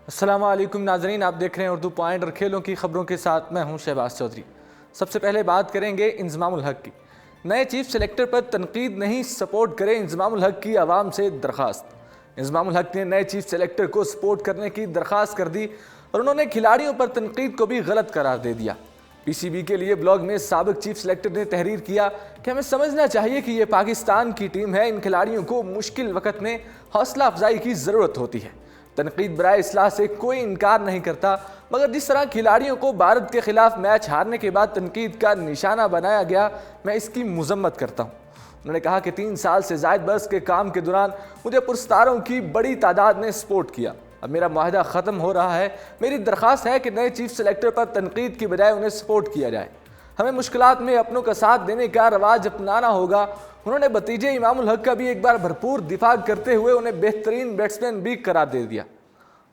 السلام علیکم ناظرین، آپ دیکھ رہے ہیں اردو پوائنٹ اور کھیلوں کی خبروں کے ساتھ میں ہوں شہباز چودھری۔ سب سے پہلے بات کریں گے انضمام الحق کی۔ نئے چیف سلیکٹر پر تنقید نہیں، سپورٹ کریں انضمام الحق کی عوام سے درخواست۔ انضمام الحق نے نئے چیف سلیکٹر کو سپورٹ کرنے کی درخواست کر دی اور انہوں نے کھلاڑیوں پر تنقید کو بھی غلط قرار دے دیا۔ پی سی بی کے لیے بلاگ میں سابق چیف سلیکٹر نے تحریر کیا کہ ہمیں سمجھنا چاہیے کہ یہ پاکستان کی ٹیم ہے، ان کھلاڑیوں کو مشکل وقت میں حوصلہ افزائی کی ضرورت ہوتی ہے۔ تنقید برائے اصلاح سے کوئی انکار نہیں کرتا، مگر جس طرح کھلاڑیوں کو بھارت کے خلاف میچ ہارنے کے بعد تنقید کا نشانہ بنایا گیا، میں اس کی مذمت کرتا ہوں۔ انہوں نے کہا کہ 3 سال سے زائد برس کے کام کے دوران مجھے پرستاروں کی بڑی تعداد نے سپورٹ کیا۔ اب میرا معاہدہ ختم ہو رہا ہے، میری درخواست ہے کہ نئے چیف سلیکٹر پر تنقید کی بجائے انہیں سپورٹ کیا جائے۔ ہمیں مشکلات میں اپنوں کا ساتھ دینے کا رواج اپنانا ہوگا۔ انہوں نے بھتیجے امام الحق کا بھی ایک بار بھرپور دفاع کرتے ہوئے انہیں بہترین بیٹسمین بھی قرار دے دیا۔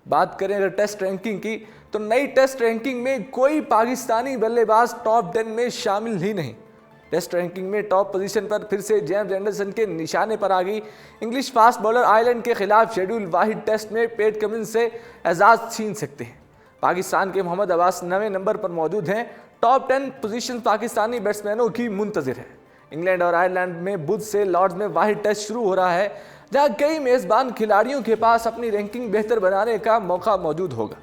بات کریں اگر ٹیسٹ رینکنگ کی تو نئی ٹیسٹ رینکنگ میں کوئی پاکستانی بلے باز ٹاپ 10 میں شامل ہی نہیں۔ ٹیسٹ رینکنگ میں ٹاپ پوزیشن پر پھر سے جیمز اینڈرسن کے نشانے پر آ گئی۔ انگلش فاسٹ بولر آئرلینڈ کے خلاف شیڈول واحد ٹیسٹ میں پیٹ کمنس سے اعزاز چھین سکتے ہیں۔ پاکستان کے محمد عباس 9ویں نمبر پر موجود ہیں۔ ٹاپ 10 پوزیشن پاکستانی بیٹسمینوں کی منتظر ہے۔ انگلینڈ اور آئرلینڈ میں بدھ سے لارڈز میں واحد ٹیسٹ شروع ہو رہا ہے، جہاں کئی میزبان کھلاڑیوں کے پاس اپنی رینکنگ بہتر بنانے کا موقع موجود ہوگا۔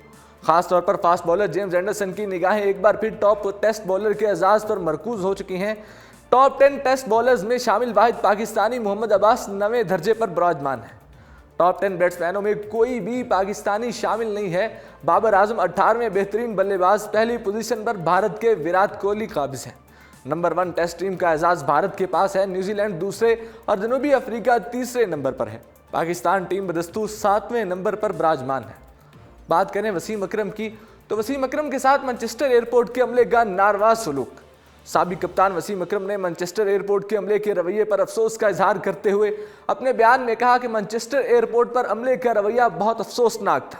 خاص طور پر فاسٹ بولر جیمز اینڈرسن کی نگاہیں ایک بار پھر ٹاپ ٹیسٹ بولر کے اعزاز پر مرکوز ہو چکی ہیں۔ ٹاپ 10 ٹیسٹ بولرز میں شامل واحد پاکستانی محمد عباس 9ویں درجے پر براجمان ہے۔ ٹاپ 10 بیٹسمینوں میں کوئی بھی پاکستانی شامل نہیں ہے۔ بابر اعظم 18ویں بہترین بلے باز، پہلی پوزیشن پر بھارت کے وراٹ کوہلی قابض ہیں۔ نمبر 1 ٹیسٹ ٹیم کا اعزاز بھارت کے پاس ہے، نیوزی لینڈ دوسرے اور جنوبی افریقہ تیسرے نمبر پر ہے۔ پاکستان ٹیم بدستور 7ویں نمبر پر براجمان ہے۔ بات کریں وسیم اکرم کی تو وسیم اکرم کے ساتھ مانچسٹر ایئرپورٹ کے عملے کا ناروا سلوک۔ سابق کپتان وسیم اکرم نے مانچسٹر ایئرپورٹ کے عملے کے رویے پر افسوس کا اظہار کرتے ہوئے اپنے بیان میں کہا کہ مانچسٹر ایئرپورٹ پر عملے کا رویہ بہت افسوسناک تھا۔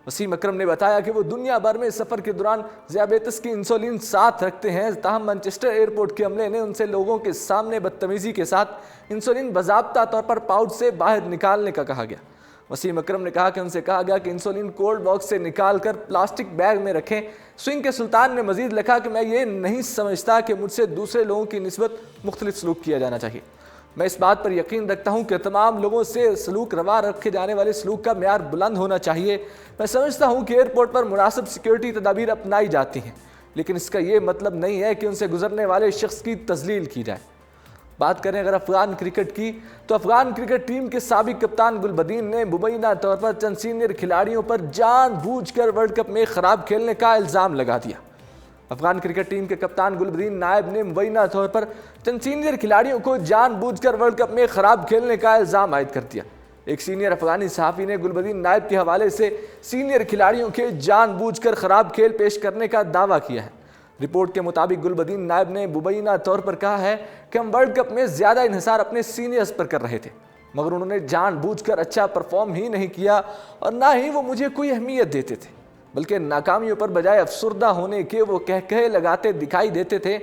وسیم اکرم نے بتایا کہ وہ دنیا بھر میں سفر کے دوران ذیابیطس کی انسولین ساتھ رکھتے ہیں، تاہم مانچسٹر ایئرپورٹ کے عملے نے ان سے لوگوں کے سامنے بدتمیزی کے ساتھ انسولین باضابطہ طور پر پاؤچ سے باہر نکالنے کا کہا گیا۔ وسیم اکرم نے کہا کہ ان سے کہا گیا کہ انسولین کولڈ باکس سے نکال کر پلاسٹک بیگ میں رکھیں۔ سوئنگ کے سلطان نے مزید لکھا کہ میں یہ نہیں سمجھتا کہ مجھ سے دوسرے لوگوں کی نسبت مختلف سلوک کیا جانا چاہیے۔ میں اس بات پر یقین رکھتا ہوں کہ تمام لوگوں سے سلوک روا رکھے جانے والے سلوک کا معیار بلند ہونا چاہیے۔ میں سمجھتا ہوں کہ ایئرپورٹ پر مناسب سیکیورٹی تدابیر اپنائی جاتی ہیں، لیکن اس کا یہ مطلب نہیں ہے کہ ان سے گزرنے والے شخص کی تذلیل کی جائے۔ بات کریں اگر افغان کرکٹ کی تو افغان کرکٹ ٹیم کے سابق کپتان گلبدین نے مبینہ طور پر چند سینئر کھلاڑیوں پر جان بوجھ کر ورلڈ کپ میں خراب کھیلنے کا الزام لگا دیا۔ افغان کرکٹ ٹیم کے کپتان گلبدین نائب نے مبینہ طور پر چند سینئر کھلاڑیوں کو جان بوجھ کر ورلڈ کپ میں خراب کھیلنے کا الزام عائد کر دیا۔ ایک سینئر افغانی صحافی نے گلبدین نائب کے حوالے سے سینئر کھلاڑیوں کے جان بوجھ کر خراب کھیل پیش کرنے کا دعویٰ کیا ہے۔ رپورٹ کے مطابق گلبدین نائب نے مبینہ طور پر کہا ہے کہ ہم ورلڈ کپ میں زیادہ انحصار اپنے سینئرز پر کر رہے تھے، مگر انہوں نے جان بوجھ کر اچھا پرفارم ہی نہیں کیا اور نہ ہی وہ مجھے کوئی اہمیت دیتے تھے، بلکہ ناکامیوں پر بجائے افسردہ ہونے کے وہ کہے لگاتے دکھائی دیتے تھے۔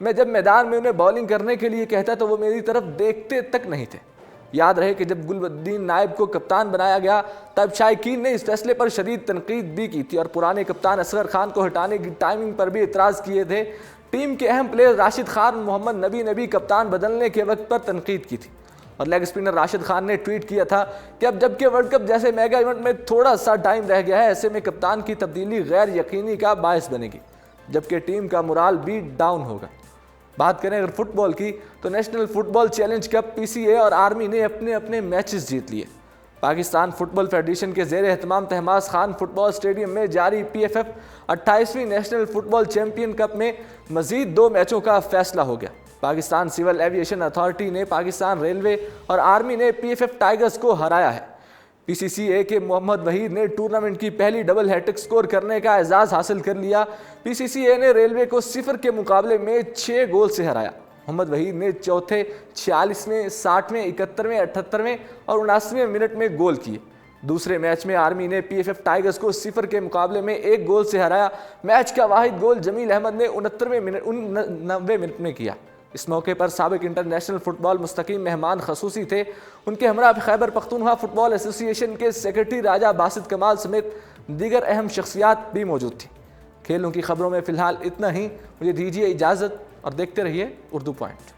میں جب میدان میں انہیں بالنگ کرنے کے لیے کہتا تو وہ میری طرف دیکھتے تک نہیں تھے۔ یاد رہے کہ جب گلبدین نائب کو کپتان بنایا گیا تب شائقین نے اس فیصلے پر شدید تنقید بھی کی تھی اور پرانے کپتان اصغر خان کو ہٹانے کی ٹائمنگ پر بھی اعتراض کیے تھے۔ ٹیم کے اہم پلیئر راشد خان محمد نبی نے بھی کپتان بدلنے کے وقت پر تنقید کی تھی اور لیگ اسپنر راشد خان نے ٹویٹ کیا تھا کہ اب جبکہ ورلڈ کپ جیسے میگا ایونٹ میں تھوڑا سا ٹائم رہ گیا ہے، ایسے میں کپتان کی تبدیلی غیر یقینی کا باعث بنے گی، جبکہ ٹیم کا مورال بھی ڈاؤن ہوگا۔ بات کریں اگر فٹ بال کی تو نیشنل فٹ بال چیلنج کپ پی سی اے اور آرمی نے اپنے اپنے میچز جیت لیے۔ پاکستان فٹ بال فیڈریشن کے زیر اہتمام Tahmasp Khan football stadium میں جاری پی ایف ایف 28ویں national football champion cup میں مزید 2 میچوں کا فیصلہ ہو گیا۔ پاکستان سول ایویشن اتھارٹی نے پاکستان ریلوے اور آرمی نے پی ایف ایف ٹائیگرز کو ہرایا ہے۔ پی سی سی اے کے محمد وحید نے ٹورنامنٹ کی پہلی ڈبل ہیٹرک سکور کرنے کا اعزاز حاصل کر لیا۔ پی سی سی اے نے ریلوے کو 0 کے مقابلے میں 6 گول سے ہرایا۔ محمد وحید نے چوتھے، 46ویں، 60ویں، 71ویں، 78ویں اور 79ویں منٹ میں گول کیے۔ دوسرے میچ میں آرمی نے پی ایف ایف ٹائیگرز کو 0 کے مقابلے میں 1 گول سے ہرایا۔ میچ کا واحد گول جمیل احمد نے 90ویں منٹ میں کیا۔ اس موقع پر سابق انٹرنیشنل فٹ بال مستقیم مہمان خصوصی تھے. ان کے ہمراہ خیبر پختونخوا فٹ بال ایسوسی ایشن کے سیکرٹری راجہ باسط کمال سمیت دیگر اہم شخصیات بھی موجود تھیں. کھیلوں کی خبروں میں فی الحال اتنا ہی. مجھے دیجیے اجازت اور دیکھتے رہیے اردو پوائنٹ.